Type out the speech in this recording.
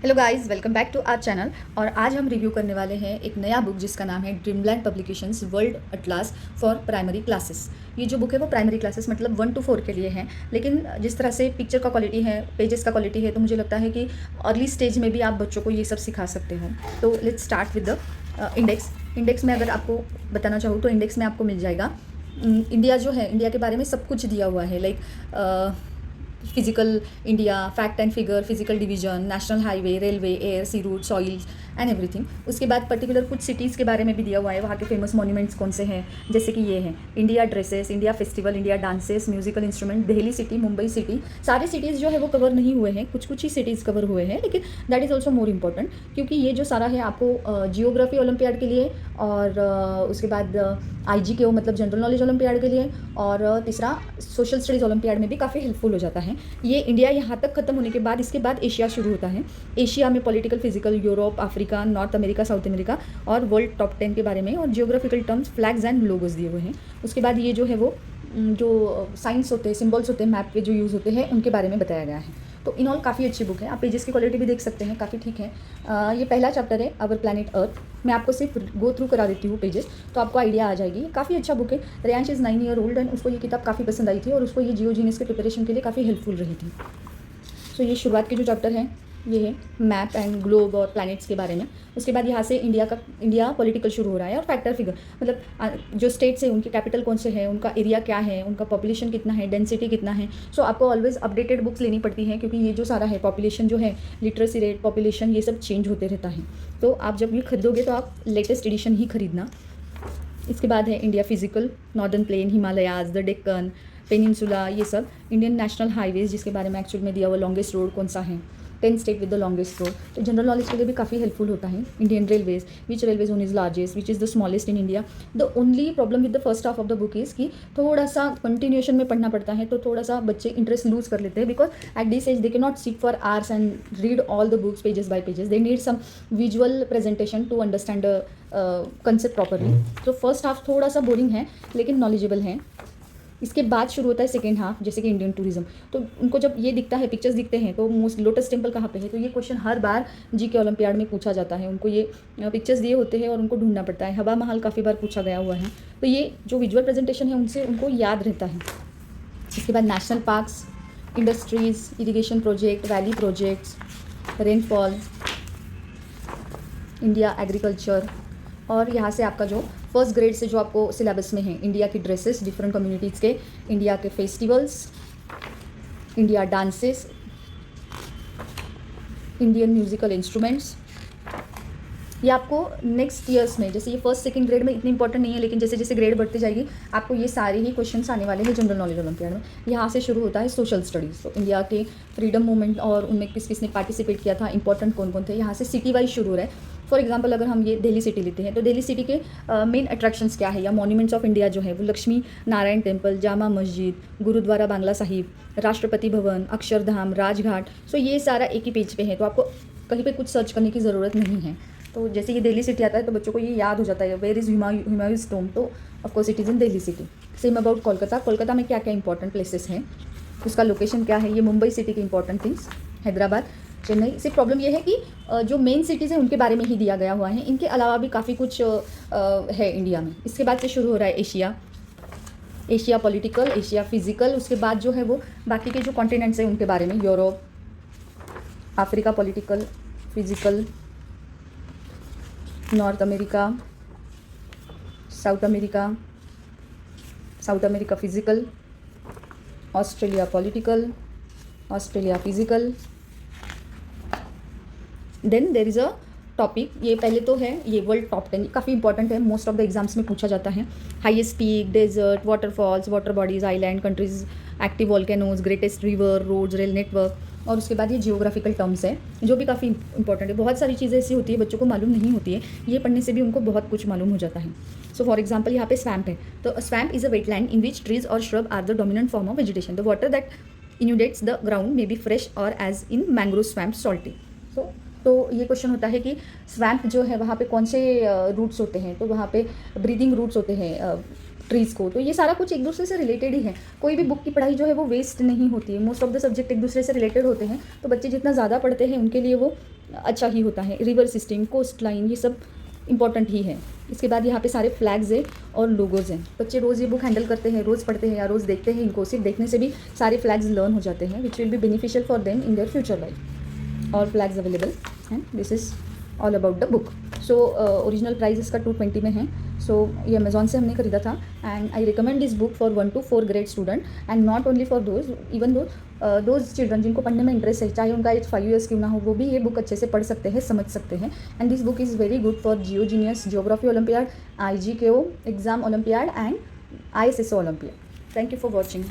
Hello guys, welcome back to our channel. और आज हम रिव्यू करने वाले हैं एक नया बुक जिसका नाम है dreamland publications world atlas for primary classes. ये जो बुक है वो प्राइमरी क्लासेस मतलब 1 to 4 के लिए है, लेकिन जिस तरह से पिक्चर का क्वालिटी है, पेजेस का क्वालिटी है, तो मुझे लगता है कि अर्ली स्टेज में भी आप बच्चों को ये सब सिखा सकते हो। तो let's start with the index में अगर आपको बताना चाहूँ तो इंडेक्स में आपको मिल जाएगा इंडिया जो है, इंडिया के बारे में सब कुछ दिया हुआ है। Like physical India, fact and figure, physical division, national highway, railway, air, sea route, soils and everything. उसके बाद पर्टिकुलर कुछ सिटीज़ के बारे में भी दिया हुआ है, वहाँ के फेमस मॉन्यूमेंट्स कौन से हैं, जैसे कि ये हैं India dresses, India festival, India dances, musical instrument, Delhi city, Mumbai city. सारे सिटीज़ जो है वो कवर नहीं हुए हैं, कुछ कुछ ही सिटीज़ कवर हुए हैं, लेकिन that is also more important, क्योंकि ये जो सारा है आपको जियोग्राफी ओलंपियाड के लिए, और उसके बाद IG के मतलब जनरल नॉलेज ओलंपियाड के लिए, और तीसरा सोशल स्टडीज़ ओलंपियाड में भी काफ़ी हेल्पफुल हो जाता है। ये इंडिया यहाँ तक खत्म होने के बाद इसके बाद एशिया शुरू होता है। एशिया में political, physical, Europe, Africa, north America, South America और वर्ल्ड टॉप 10 के बारे में, और geographical terms, flags and logos दिए हुए हैं। उसके बाद ये जो है वो जो साइंस होते हैं, सिम्बल्स होते हैं, मैप पे जो यूज़ होते हैं, उनके बारे में बताया गया है। तो इन ऑल काफ़ी अच्छी बुक है। आप पेजेस की क्वालिटी भी देख सकते हैं, काफ़ी ठीक है। ये पहला चैप्टर है आवर प्लैनेट अर्थ। मैं आपको सिर्फ गो थ्रू करा देती हूँ पेजेस, तो आपको आइडिया आ जाएगी। काफ़ी अच्छा बुक है। Reyansh is 9 year old and उसको ये किताब काफ़ी पसंद आई थी, और उसको ये जियोजीनियस के प्रिपरेशन के लिए काफ़ी हेल्पफुल रही थी। सो ये शुरुआत के जो चैप्टर है ये है मैप एंड ग्लोब और प्लैनेट्स के बारे में। उसके बाद यहाँ से इंडिया पॉलिटिकल शुरू हो रहा है, और फैक्टर फिगर मतलब जो स्टेट्स हैं उनके कैपिटल कौन से हैं, उनका एरिया क्या है, उनका पॉपुलेशन कितना है, डेंसिटी कितना है। सो आपको ऑलवेज अपडेटेड बुक्स लेनी पड़ती हैं, क्योंकि ये जो सारा है पॉपुलेशन जो है, लिटरेसी रेट, पॉपुलेशन, ये सब चेंज होते रहता है। तो आप जब ये खरीदोगे तो आप लेटेस्ट एडिशन ही खरीदना। इसके बाद है India physical, northern plain, Himalayas, the Deccan peninsula, ये सब। इंडियन नेशनल हाईवेज, जिसके बारे में एक्चुअल में दिया हुआ लॉन्गेस्ट रोड कौन सा है, 10 state with the longest road, तो जनरल नॉलेज के लिए भी काफ़ी हेल्पफुल होता है। Indian railways, which railway zone is largest, which is the smallest in India. The only problem with the first half of the book is कि थोड़ा सा कंटिन्यूएशन में पढ़ना पड़ता है, तो थोड़ा सा बच्चे इंटरेस्ट लूज कर लेते हैं, because at this age they can not sit for hours and read all the books pages by pages. They need some visual presentation to understand the concept properly. तो फर्स्ट हाफ थोड़ा सा boring है, लेकिन knowledgeable है। इसके बाद शुरू होता है सेकेंड हाफ, जैसे कि इंडियन टूरिज्म। तो उनको जब ये दिखता है, पिक्चर्स दिखते हैं, तो मोस्ट लोटस टेम्पल कहाँ पे है, तो ये क्वेश्चन हर बार GK ओलंपियाड में पूछा जाता है। उनको ये पिक्चर्स दिए होते हैं और उनको ढूंढना पड़ता है। हवा महल काफ़ी बार पूछा गया हुआ है, तो ये जो विजुअल प्रेजेंटेशन है उनसे उनको याद रहता है। इसके बाद national parks, industries, irrigation project, valley projects, rainfall, India agriculture, और यहाँ से आपका जो फर्स्ट ग्रेड से जो आपको सिलेबस में है, इंडिया की ड्रेसेस, डिफरेंट कम्युनिटीज़ के, इंडिया के festivals, India dances, Indian musical instruments. ये आपको नेक्स्ट ईयर्स में, जैसे ये फर्स्ट सेकंड ग्रेड में इतनी इंपॉर्टेंट नहीं है, लेकिन जैसे जैसे ग्रेड बढ़ती जाएगी आपको ये सारे ही क्वेश्चंस आने वाले हैं जनरल नॉलेज ओलंपियाड में। यहाँ से शुरू होता है सोशल स्टडीज़, तो इंडिया के फ्रीडम मूवमेंट और उनमें किस किसने पार्टिसिपेट किया था, इंपॉर्टेंट कौन कौन थे। यहाँ से सिटी वाइज शुरू हो रहा है। फॉर एग्जाम्पल अगर हम ये दिल्ली सिटी लेते हैं, तो दिल्ली सिटी के मेन अट्रैक्शंस क्या है, या मॉन्यूमेंट्स ऑफ इंडिया जो है वो लक्ष्मी नारायण टेम्पल, जामा मस्जिद, गुरुद्वारा बांग्ला साहिब, राष्ट्रपति भवन, अक्षरधाम, राजघाट। सो ये सारा एक ही पेज पे है, तो आपको कहीं पे कुछ सर्च करने की ज़रूरत नहीं है। तो जैसे ये दिल्ली सिटी आता है तो बच्चों को ये याद हो जाता है, वेयर इज़ हुमायूंस टॉम्ब, तो of course it is in Delhi city. Same about Kolkata, Kolkata में क्या क्या इंपॉर्टेंट प्लेसेस हैं, उसका लोकेशन क्या है, ये मुंबई सिटी की इंपॉर्टेंट थिंग्स, हैदराबाद, चेन्नई। सिर्फ प्रॉब्लम ये है कि जो मेन सिटीज़ हैं उनके बारे में ही दिया गया हुआ है, इनके अलावा भी काफ़ी कुछ है इंडिया में। इसके बाद से शुरू हो रहा है एशिया पॉलिटिकल, एशिया फिजिकल। उसके बाद जो है वो बाकी के जो कॉन्टिनेंट्स हैं उनके बारे में, Europe, Africa political, physical, North America, South America physical, Australia political, Australia physical. Then there is a topic, ये पहले तो है ये वर्ल्ड टॉप 10, काफ़ी इंपॉर्टेंट है, मोस्ट ऑफ द एग्जाम्स में पूछा जाता है। Highest peak, desert, waterfalls, water bodies, island, countries, active volcanoes, greatest river, roads, rail network. और उसके बाद ये जियोग्राफिकल टर्म्स है जो भी काफ़ी इंपॉर्टेंट है। बहुत सारी चीज़ें ऐसी होती है बच्चों को मालूम नहीं होती है, ये पढ़ने से भी उनको बहुत कुछ मालूम हो जाता है। सो फॉर एग्जाम्पल यहाँ पे स्वैम्प है, तो swamp is a wetland in which trees और shrub are the dominant form of vegetation. The water that inundates the ground may be fresh और as in mangrove swamp salty. तो ये question होता है कि स्वैम्प जो है वहाँ पे कौन से रूट्स होते हैं, तो वहाँ पे ब्रीदिंग रूट्स होते हैं ट्रीज़ को। तो ये सारा कुछ एक दूसरे से रिलेटेड ही है। कोई भी बुक की पढ़ाई जो है वो वेस्ट नहीं होती है, मोस्ट ऑफ द सब्जेक्ट एक दूसरे से रिलेटेड होते हैं। तो बच्चे जितना ज़्यादा पढ़ते हैं उनके लिए वो अच्छा ही होता है। रिवर सिस्टम, कोस्ट लाइन, ये सब इंपॉर्टेंट ही है। इसके बाद यहाँ पे सारे फ्लैग्स हैं और लोगोज़ हैं। बच्चे रोज़ ये बुक हैंडल करते हैं, रोज़ पढ़ते हैं या रोज़ देखते हैं इनको, सिर्फ देखने से भी सारे फ्लैग्स लर्न हो जाते हैं, which will be beneficial for them in their future life. और फ्लैग्स अवेलेबल हैं। This is all about the book. So original price इसका 220 में है। सो ये अमेज़ॉन से हमने खरीदा था and I recommend this book for 1 to 4 grade student and not only for those, even those children जिनको पढ़ने में इंटरेस्ट है, चाहे उनका एज 5 years क्यों ना हो, वो भी ये बुक अच्छे से पढ़ सकते हैं, समझ सकते हैं। And this book is very good for Jio genius, geography olympiad, IGKO exam olympiad and ISSO olympiad. Thank you for watching.